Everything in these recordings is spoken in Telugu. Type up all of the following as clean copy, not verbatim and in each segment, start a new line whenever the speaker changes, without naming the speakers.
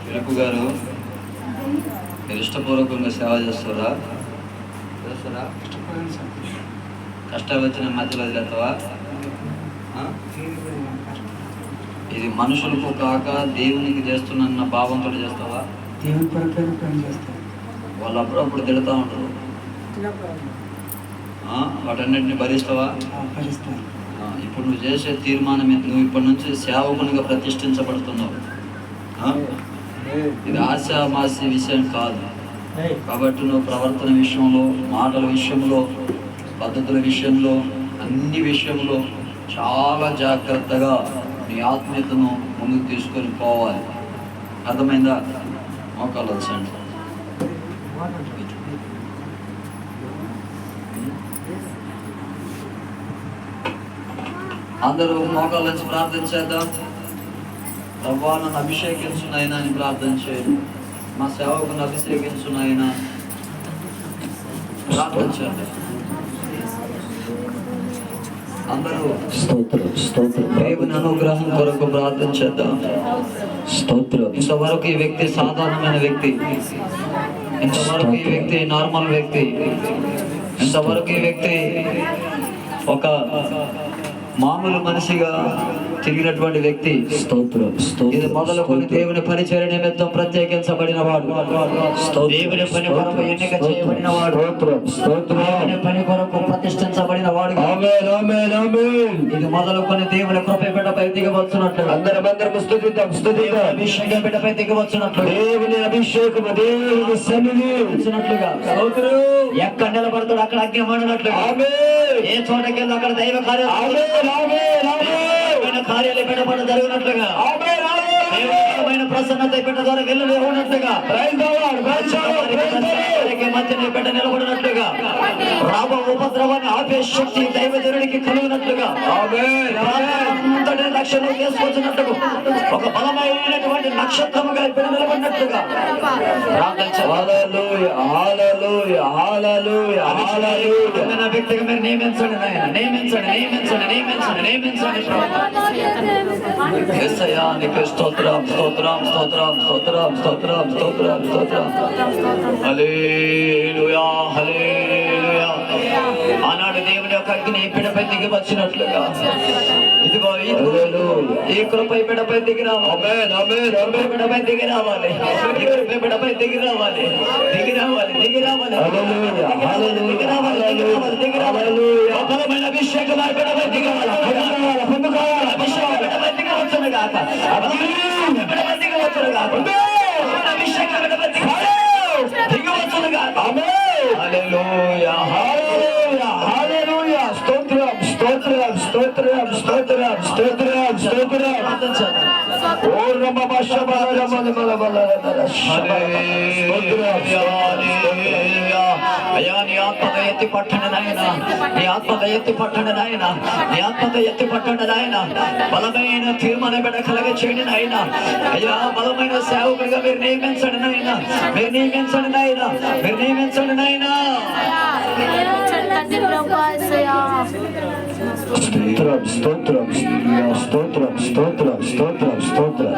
పిలుపు గారు, మీరు ఇష్టపూర్వకంగా సేవ చేస్తారా? కష్టాలు వచ్చిన మధ్యలో వదిలేస్తావా? ఇది మనుషులకు కాక దేవునికి చేస్తున్న భావంతో చేస్తావా?
దేవుని కొరకు పని చేస్తాను.
వాళ్ళు అప్పుడప్పుడు తిడతా ఉంటారు, వాటన్నిటిని భరిస్తావా?
భరిస్తాను.
ఇప్పుడు నువ్వు చేసే తీర్మానం నువ్వు ఇప్పటి నుంచి సేవకునిగా ప్రతిష్ఠించబడుతున్నావు. ఇది ఆశామాసి విషయం కాదు. కాబట్టి నువ్వు ప్రవర్తన విషయంలో, మాటల విషయంలో, పద్ధతుల విషయంలో, అన్ని విషయంలో చాలా జాగ్రత్తగా నీ ఆత్మీయతను ముందుకు తీసుకొని పోవాలి. అర్థమైందా? మోకాలు వచ్చండి. అందరూ మోకాలు వచ్చి ప్రార్థన చేద్దాం. ప్రభువా, నన్ను అభిషేకించున్నాయినా అని ప్రార్థన చేయండి. మా సేవకుని అభిషేకించున్నాయినా ప్రార్థన చేయండి. అందరూ దేవుని అనుగ్రహం కొరకు ప్రార్థన చేద్దాం. స్తోత్రం. ఇంతవరకు ఈ వ్యక్తి సాధారణమైన వ్యక్తి, ఇంతవరకు ఈ వ్యక్తి నార్మల్ వ్యక్తి, ఇంతవరకు ఈ వ్యక్తి ఒక మామూలు మనిషిగా తిరిగినటువంటి వ్యక్తి. ఇది మొదలుకొని దేవుని పరిచర్య నిమిత్తం ప్రత్యేకించబడిన వాడు, దేవుని పని కొరకు ఎన్నిక చేయబడిన వాడు, దేవుని పని కొరకు ప్రతిష్ఠించబడిన వాడు. ఇది మొదలుకొని దేవుని కృప బిడ్డపై దిగవచ్చున్నట్లు, అభిషేకం బిడ్డపై దిగవచ్చున్నట్లు, దేవుని అభిషేకం దేవుని సన్నిధి వచ్చినట్లుగా, ఎక్కడ నిలబడతాడు అక్కడ అగ్ని మండినట్లుగా, ఏ చోటకెళ్ళి అక్కడ దైవ కార్యాలు పెట్టబడ జరిగినట్లుగా, దేవమైన ప్రసన్నత పెట్ట ద్వారా వెళ్ళున్నట్లుగా, మధ్య పెట్ట నిలబడినట్లుగా, రాబో ఉపద్రవాన్ని ఆపే శక్తి దైవజనుడికి కలిగినట్లుగా, అంతటి రక్షణ చేసుకొచ్చినట్లుగా, ఒక బలమైనటువంటి నక్షత్రముగా ఇక్కడ నిలబడినట్లుగా వ్యక్తిగా మీరు నియమించండి నాయన, నియమించండి, నియమించండి, నియమించండి, నియమించండి. యేసయ్యానికి స్తోత్రం, స్తోత్రం, స్తోత్రం, స్తోత్రం, స్తోత్రం, స్తోత్రం, స్తోత్రం. హల్లెలూయా, హల్లెలూయా. ఆనాడు దేవుని యొక్క అగ్ని బిడ్డపై దిగి వచ్చినట్లుగా, ఇదిగో ఈ కృపై బిడ్డపై దిగి రావాలి, బిడ్డపై దిగి రావాలి, బిడ్డపై దిగి రావాలి, దిగి రావాలి, దిగి రావాలి, దిగి రావాలి, దిగి రావాలి. బలమైన అభిషేకం బిడ్డపై దిగి రావాలి, పొందుకోవాలి. అభిషేకం బిడ్డపై దిగి వచ్చును గాక, బిడ్డపై దిగి వచ్చును గాక, అభిషేకం బిడ్డపై దిగి వచ్చును గాక. హల్లెలూయా, హల్లెలూయా, హల్లెలూయా. స్తోత్రం, స్తోత్రం, స్తోత్రం, స్తోత్రం, స్తోత్రం, స్తోత్రం. ఓ రమ భాష అయ్యా, నీ ఆత్మత ఎత్తి పట్టండి నాయన, నీ ఆత్మత ఎత్తి పట్టండి నాయన, నీ ఆత్మత ఎత్తి పట్టండి నాయన. బలమైన తీర్మానం బిడ్డ కలగ చేయండి నాయన. అయ్యా, బలమైన సేవకుడిగా మీరు నియమించండి నాయన, మీరు నియమించండి నాయన, మీరు నియమించండి నాయన. స్తోత్రం, స్తోత్రం, స్తోత్రం, స్తోత్రం, స్తోత్రం, స్తోత్రం,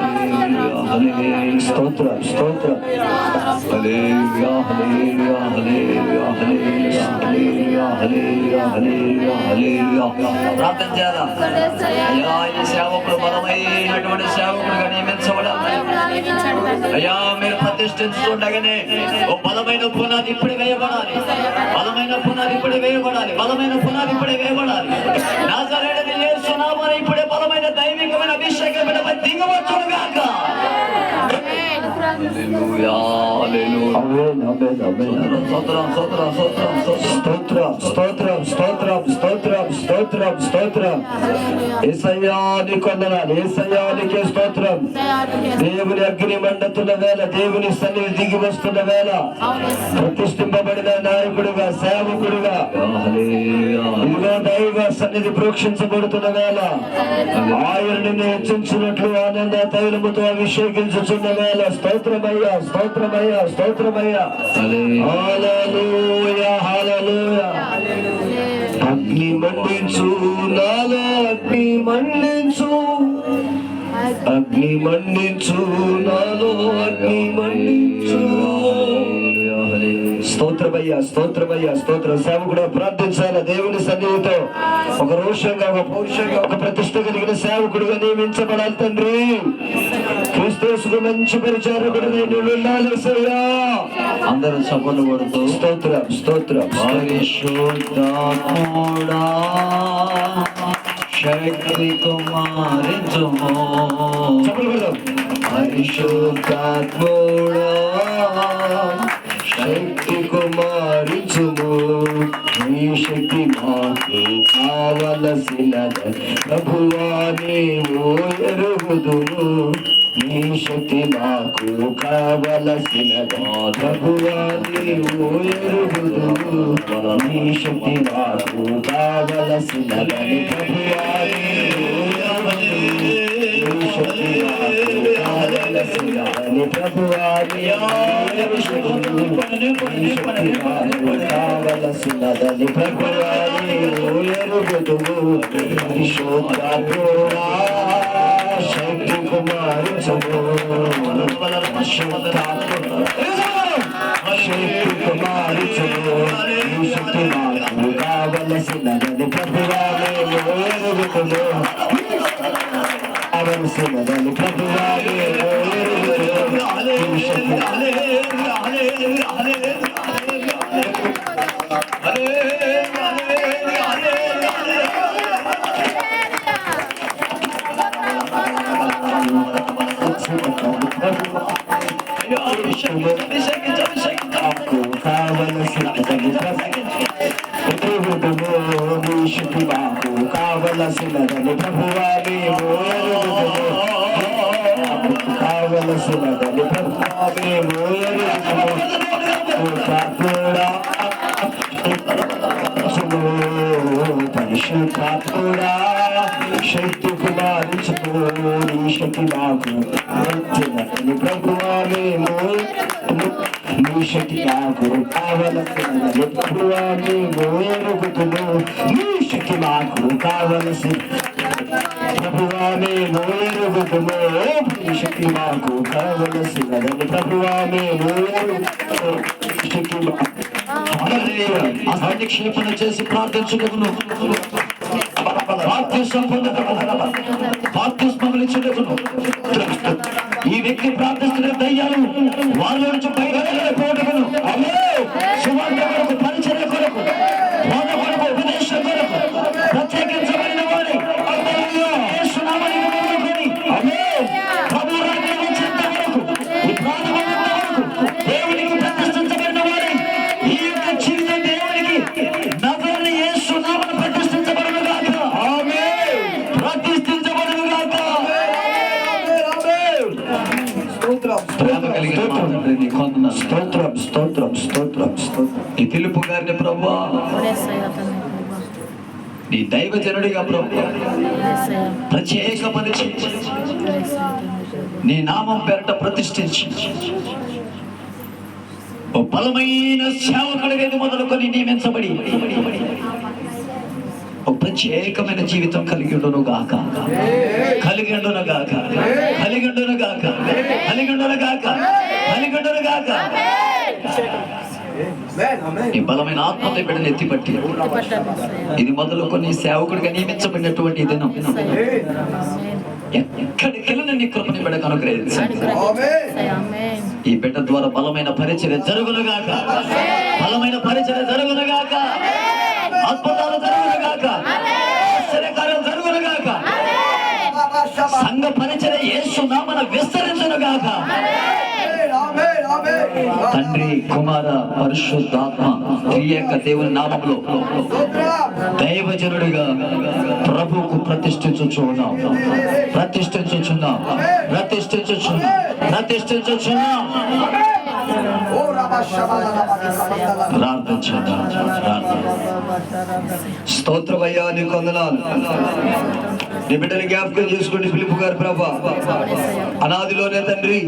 స్తోత్రం, స్తోత్రం. హల్లెలూయా, హల్లెలూయా, హల్లెలూయా, హల్లెలూయా, హల్లెలూయా, హల్లెలూయా, హల్లెలూయా, హల్లెలూయా. ప్రార్థన చేద్దాం. అయ్యా, ఈ సేవకుడు బలమైనటువంటి సేవకుడుగా నియమించబడాలి. అయ్యా, మీరు ప్రతిష్ఠించుకుండగానే ఓ బలమైన పునాది ఇప్పుడు వేయబడాలి, బలమైన పునాది ఇప్పుడు వేయబడాలి, బలమైన పునాది ఇప్పుడే వేయబడాలి. నాజరేయుడైన యేసు నామమున ఇప్పుడే బలమైన దైవికమైన అభిషేకం బిడ్డపై దిగవచ్చును గాక. హల్లెలూయా, హల్లెలూయా. స్తోత్రం, స్తోత్రం, స్తోత్రం, స్తోత్రం, స్తోత్రం, స్తోత్రం, స్తోత్రం, స్తోత్రం, స్తోత్రం. యేసయ్యా నీకు వందనాలు, యేసయ్యా నీకే స్తోత్రం. దేవుని అగ్ని మండుతున్న వేళ, దేవుని సన్నిధి దిగి వస్తున్న వేళ, ప్రతిష్ఠింపబడిన నాయకుడిగా, సేవకుడిగా, ఇదిగో దైవ సన్నిధి ప్రోక్షించబడుతున్న వేళ, ఆయనని హెచ్చించినట్లు ఆనంద తైలముతో అభిషేకించుచున్న వేళ, స్తోత్రమయ్యా, స్తోత్రమయ్యా, స్తోత్రమయ్యా. హల్లెలూయా, హల్లెలూయా. అగ్ని మండించు నాలో, అగ్ని మండించు,
అగ్ని మండించు నాలో అగ్ని మండించు. స్తోత్రమయ్యా, స్తోత్రమయ్యా, స్తోత్రం. సేవకుడు ప్రార్థించాలి దేవుని సన్నిధితో. ఒక రోషంగా, ఒక పౌరుషంగా, ఒక ప్రతిష్ట కలిగిన సేవకుడుగా నియమించబడాలి తండ్రి. క్రీస్తుకు మంచి పరిచారకుడు నేను ఉండాలేసయ్యా.
అందరూ చప్పట్లు కొడుతూ
స్తోత్రం, స్తోత్రం.
పరిశుద్ధాత్ముడా శక్తి కుమారించుము.
పరిశుద్ధాత్ముడా శక్తి కుమారించుము. నీ శక్తి మాకు కావలసినది ప్రభువా నీవు ఎరుగుదును. నీ శక్తి మాకు కావలసినది ప్రభువా నీవు ఎరుగుదును. నీ శక్తి మాకు కావలసినదని ప్రభువా నీవు ఎరుగుదును. నీ శక్తి మాకు కావలసినదని ప్రభువా నీవు ఎరుగుదును. నీ శక్తి మాకు కావలసినదని ప్రభువా నీవు ఎరుగుదును. పరిశుద్ధాత్ముడా శక్తి కుమారించుము. శక్తి కుమారించుము. నీ శక్తి మాకు కావలసినదని ప్రభువా నీవు ఎరుగుదును. కావలసినదని ప్రభువా నీవు ఎరుగుదును. నీ శక్తి మాకు కావలసినదని ప్రభువా నీవు ఎరుగుదును. కావలసినదని ప్రభువా నీవు ఎరుగుదును. పరిశుద్ధాత్ముడా శక్తి కుమారించుకో. నీ శక్తి మాకు ప్రభువా నీవు. నీ శక్తి మాకు కావలసినదని ప్రభువా నీవు ఎరుగుదును. నీ శక్తి మాకు కావలసి ప్రభువా నీవు ఎరుగుదును. నీ శక్తి మాకు కావలసినదని ప్రభువా నీవు ఎరుగుదును. శక్తి
అసలు క్షేపణ చేసి ప్రార్థించుటకును, బాప్తిస్మములిచ్చుటకును, ఈ వ్యక్తి ప్రార్థిస్తున్న దయ్యాలు వాళ్ళ నుంచి బయటకు సువార్త కొరకు, పరిచర్య కొరకు, బోధ కొరకు, ఉపదేశం కొరకు ప్రత్యేకించబడిన వారి యేసు నామమున మొదలుకొని ప్రభు రాజ్యం వచ్చేంత వరకు, ఈ ప్రాణమున్న వరకు దేవునికి ప్రతిష్ఠించబడిన వారి ఈ యొక్క జీవిత దేవునికి నజరేయుడైన యేసు నామమున ప్రతిష్ఠించబడును గాక. ఆమేన్. ప్రతిష్ఠించబడును గాక.
స్తోత్రం, స్తోత్రం, స్తోత్రం, స్తోత్రం.
ఈ పిలుపు గారిని ప్రభువా నీ దైవజనుడిగా ప్రభువా ప్రత్యేకపరిచి నీ నామం పేరట ప్రతిష్ఠించి ఓ బలమైన సేవకుడిగా మొదలుకొని నియమించబడి ఓ ప్రత్యేకమైన జీవితం కలిగి ఉండును గాక. కలిగి ఉండును గాక. కలిగి ఉండును గాక. కలిగి ఉండును గాక. కలిగి ఉండును గాక. ఈ బలమైన ఆత్మతో బిడ్డను ఎత్తిపట్టి ఇది మొదలుకొని సేవకుడిగా నియమించబడినటువంటి దినం ఎక్కడికెళ్ళిన నీ కృపని బిడ్డకు అనుగ్రహించండి. ఈ బిడ్డ ద్వారా బలమైన పరిచర్య జరుగునుగాక. బలమైన పరిచర్య జరుగునుగాక. అద్భుతాలు జరుగునుగాక. ఆశ్చర్యకార్యాలు జరుగునుగాక. సంఘ పరిచర్య యేసు నామమున విస్తరించునుగాక. తండ్రి, కుమార, పరిశుద్ధాత్మ త్రియేక దేవుని నామములో దైవజనుడిగా ప్రభువుకు ప్రతిష్ఠించుచున్నాం. ప్రతిష్ఠించుచున్నాం. ప్రతిష్ఠించుచున్నాం. ప్రతిష్ఠించుచున్నాం.
స్తోత్రమయ్యా, నీ వందనాలు. నీ బిడ్డని జ్ఞాపకం చేసుకోండి పిలుపు గారు ప్రభా. అనాదిలోనే తండ్రి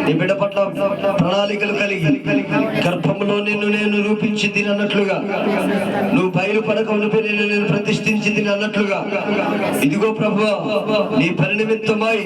నీ బిడ్డ పట్ల ప్రణాళికలు కలిగి గర్భంలో నిన్ను నేను రూపించింది అన్నట్లుగా, నువ్వు బయలుపడక ఉండిపోయి నేను ప్రతిష్ఠించింది అన్నట్లుగా, ఇదిగో ప్రభా నీ పని నిమిత్తమై